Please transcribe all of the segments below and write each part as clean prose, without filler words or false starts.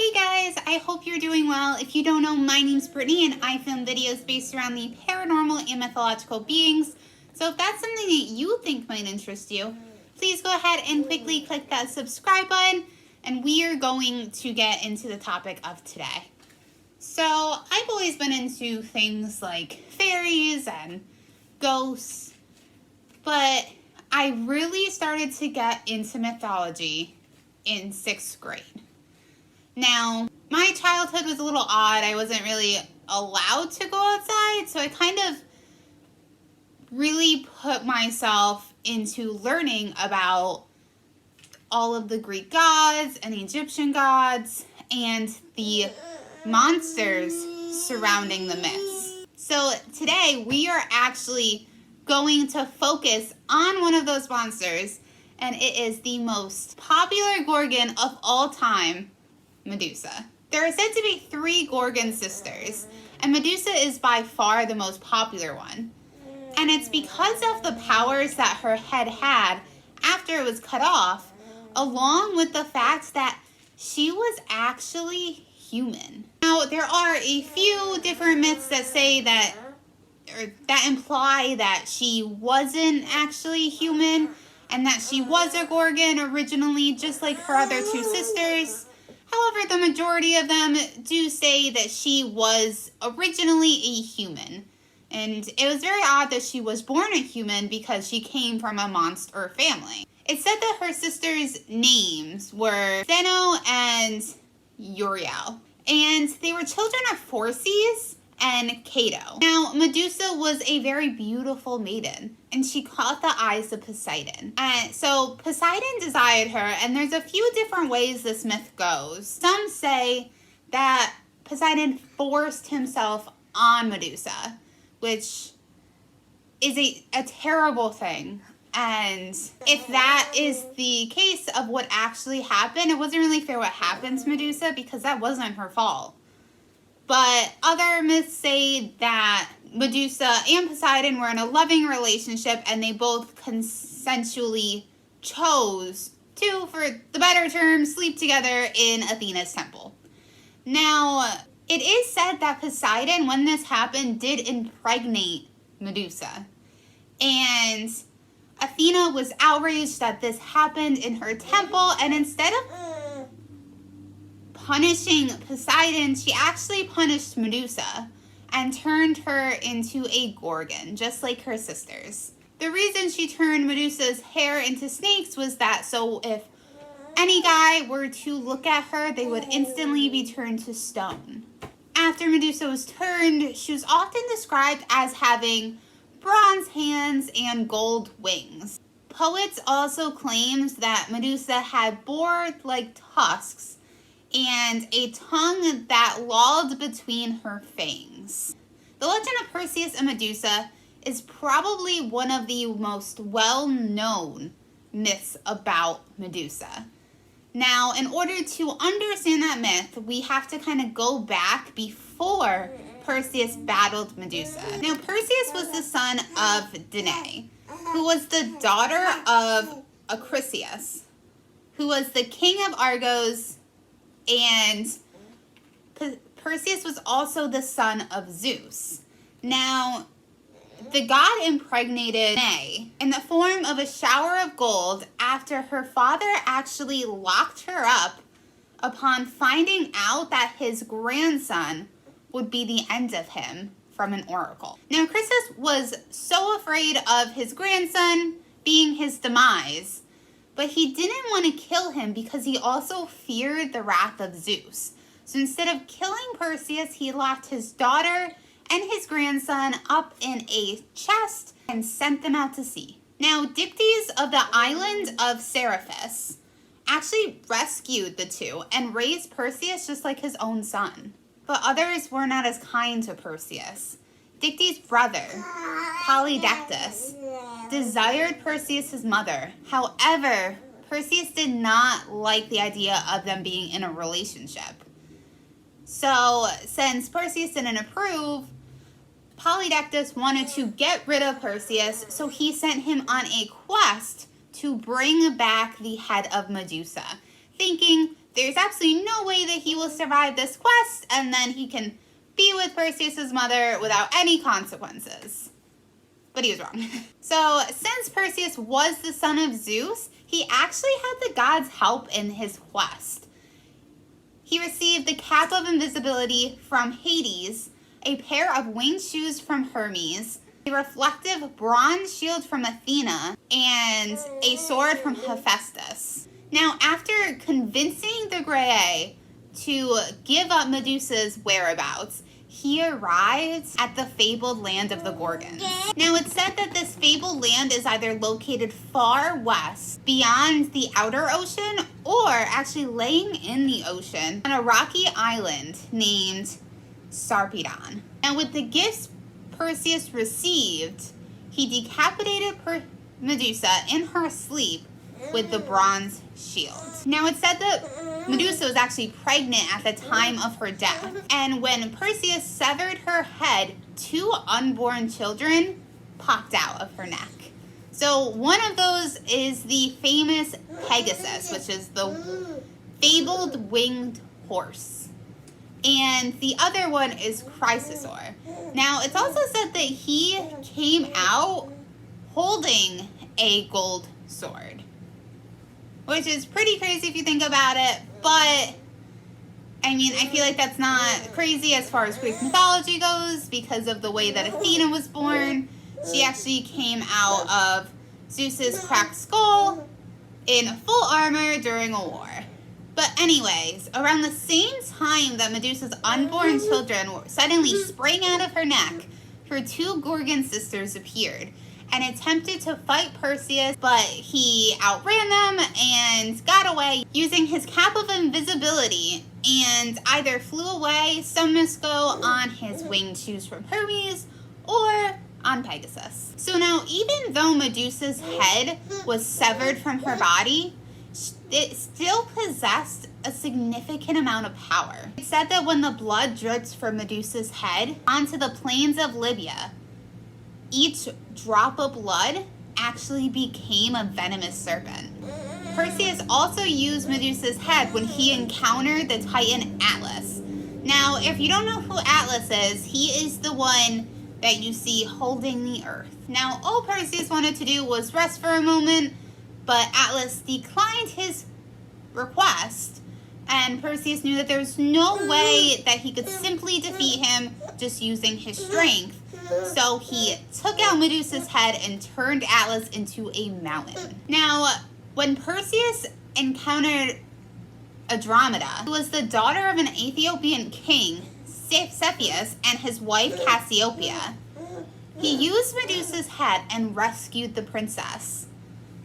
Hey guys, I hope you're doing well. If you don't know, my name's Brittany and I film videos based around the paranormal and mythological beings. So if that's something that you think might interest you, please go ahead and quickly click that subscribe button and we are going to get into the topic of today. So I've always been into things like fairies and ghosts, but I really started to get into mythology in 6th grade. Now, my childhood was a little odd. I wasn't really allowed to go outside, so I kind of really put myself into learning about all of the Greek gods and Egyptian gods and the monsters surrounding the myths. So today we are actually going to focus on one of those monsters, and it is the most popular Gorgon of all time, Medusa. There are said to be 3 Gorgon sisters, and Medusa is by far the most popular one. And it's because of the powers that her head had after it was cut off, along with the fact that she was actually human. Now, there are a few different myths that say that, or that imply that she wasn't actually human, and that she was a Gorgon originally, just like her other 2 sisters. However, the majority of them do say that she was originally a human. And it was very odd that she was born a human because she came from a monster family. It's said that her sisters' names were Zeno and Uriel. And they were children of Phorcys and Cato. Now, Medusa was a very beautiful maiden, and she caught the eyes of Poseidon. So Poseidon desired her, and there's a few different ways this myth goes. Some say that Poseidon forced himself on Medusa, which is a terrible thing. And if that is the case of what actually happened, it wasn't really fair what happened to Medusa because that wasn't her fault. But other myths say that Medusa and Poseidon were in a loving relationship and they both consensually chose to, for the better term, sleep together in Athena's temple. Now, it is said that Poseidon, when this happened, did impregnate Medusa. And Athena was outraged that this happened in her temple, and instead of punishing Poseidon, she actually punished Medusa and turned her into a Gorgon, just like her sisters. The reason she turned Medusa's hair into snakes was that so if any guy were to look at her, they would instantly be turned to stone. After Medusa was turned, she was often described as having bronze hands and gold wings. Poets also claimed that Medusa had boar-like tusks and a tongue that lolled between her fangs. The legend of Perseus and Medusa is probably one of the most well-known myths about Medusa. Now, in order to understand that myth, we have to kind of go back before Perseus battled Medusa. Now, Perseus was the son of Danae, who was the daughter of Acrisius, who was the king of Argos, and Perseus was also the son of Zeus. Now, the god impregnated Danae in the form of a shower of gold after her father actually locked her up upon finding out that his grandson would be the end of him from an oracle. Now, Acrisius was so afraid of his grandson being his demise, but he didn't want to kill him because he also feared the wrath of Zeus. So instead of killing Perseus, he locked his daughter and his grandson up in a chest and sent them out to sea. Now, Dictys of the island of Seriphus actually rescued the 2 and raised Perseus just like his own son. But others were not as kind to Perseus. Dictys' brother, Polydectes, desired Perseus' mother. However, Perseus did not like the idea of them being in a relationship. So, since Perseus didn't approve, Polydectes wanted to get rid of Perseus, so he sent him on a quest to bring back the head of Medusa, thinking there's absolutely no way that he will survive this quest, and then he can be with Perseus' mother without any consequences. But he was wrong. So, since Perseus was the son of Zeus, he actually had the gods' help in his quest. He received the cap of invisibility from Hades, a pair of winged shoes from Hermes, a reflective bronze shield from Athena, and a sword from Hephaestus. Now, after convincing the Graeae to give up Medusa's whereabouts, he arrives at the fabled land of the Gorgons. Now, it's said that this fabled land is either located far west, beyond the outer ocean, or actually laying in the ocean on a rocky island named Sarpedon. Now, with the gifts Perseus received, he decapitated Medusa in her sleep with the bronze shield. Now, it's said that Medusa was actually pregnant at the time of her death, and when Perseus severed her head, 2 unborn children popped out of her neck. So one of those is the famous Pegasus, which is the fabled winged horse. And the other one is Chrysaor. Now, it's also said that he came out holding a gold sword, which is pretty crazy if you think about it, but I mean, I feel like that's not crazy as far as Greek mythology goes because of the way that Athena was born. She actually came out of Zeus's cracked skull in full armor during a war. But anyways, around the same time that Medusa's unborn children suddenly sprang out of her neck, her 2 Gorgon sisters appeared and attempted to fight Perseus, but he outran them and got away using his cap of invisibility and either flew away, some must go on his winged shoes from Hermes, or on Pegasus. So now, even though Medusa's head was severed from her body, it still possessed a significant amount of power. It's said that when the blood dripped from Medusa's head onto the plains of Libya, each drop of blood actually became a venomous serpent. Perseus also used Medusa's head when he encountered the Titan Atlas. Now, if you don't know who Atlas is, he is the one that you see holding the earth. Now, all Perseus wanted to do was rest for a moment, but Atlas declined his request, and Perseus knew that there was no way that he could simply defeat him just using his strength. So he took out Medusa's head and turned Atlas into a mountain. Now, when Perseus encountered Andromeda, who was the daughter of an Ethiopian king, Cepheus, and his wife Cassiopeia, he used Medusa's head and rescued the princess,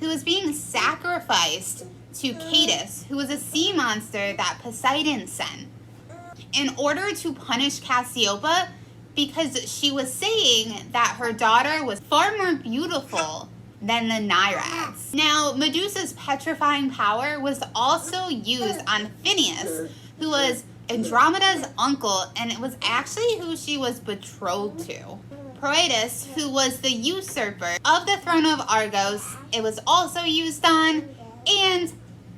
who was being sacrificed to Cadus, who was a sea monster that Poseidon sent, in order to punish Cassiopeia because she was saying that her daughter was far more beautiful than the Nereids. Now, Medusa's petrifying power was also used on Phineus, who was Andromeda's uncle, and it was actually who she was betrothed to. Proetus, who was the usurper of the throne of Argos, it was also used on, and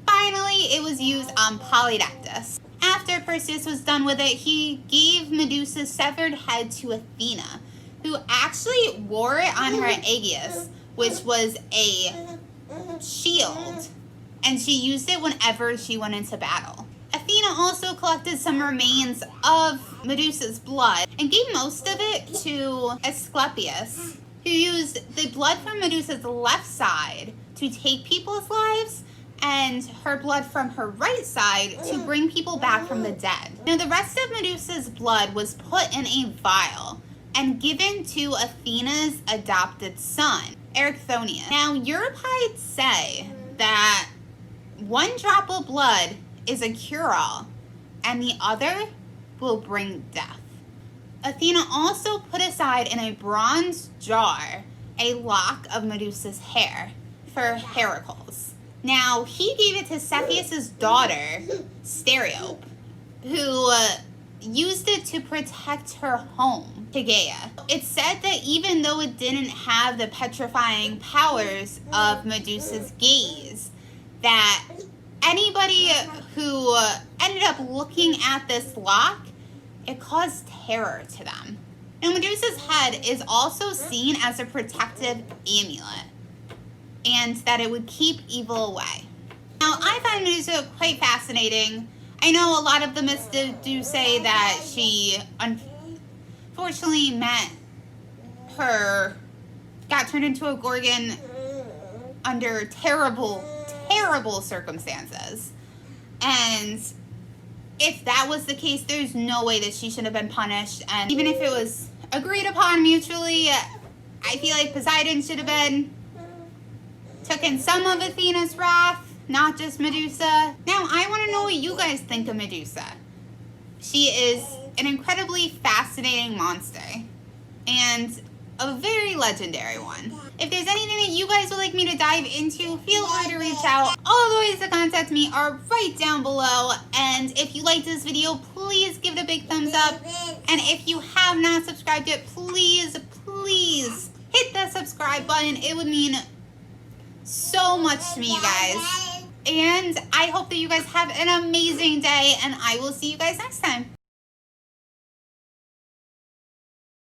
finally it was used on Polydectes. After Perseus was done with it, he gave Medusa's severed head to Athena, who actually wore it on her aegis, which was a shield, and she used it whenever she went into battle. Athena also collected some remains of Medusa's blood and gave most of it to Asclepius, who used the blood from Medusa's left side to take people's lives and her blood from her right side to bring people back from the dead. Now, the rest of Medusa's blood was put in a vial and given to Athena's adopted son, Erichthonius. Now, Euripides say that one drop of blood is a cure-all, and the other will bring death. Athena also put aside in a bronze jar a lock of Medusa's hair for Heracles. Now, he gave it to Cepheus' daughter, Stereope, who used it to protect her home, Tegea. It's said that even though it didn't have the petrifying powers of Medusa's gaze, that anybody anybody who ended up looking at this lock, it caused terror to them. Now, Medusa's head is also seen as a protective amulet, and that it would keep evil away. Now, I find Medusa quite fascinating. I know a lot of the myths do say that she unfortunately got turned into a Gorgon under terrible, terrible circumstances. And if that was the case, there's no way that she should have been punished. And even if it was agreed upon mutually, I feel like Poseidon should have been taken some of Athena's wrath, not just Medusa. Now, I want to know what you guys think of Medusa. She is an incredibly fascinating monster, and a very legendary one. If there's anything that you guys would like me to dive into, feel free to reach out. All of the ways to contact me are right down below. And if you liked this video, please give it a big thumbs up. And if you have not subscribed yet, please, please hit that subscribe button. It would mean so much to me, you guys. And I hope that you guys have an amazing day, and I will see you guys next time.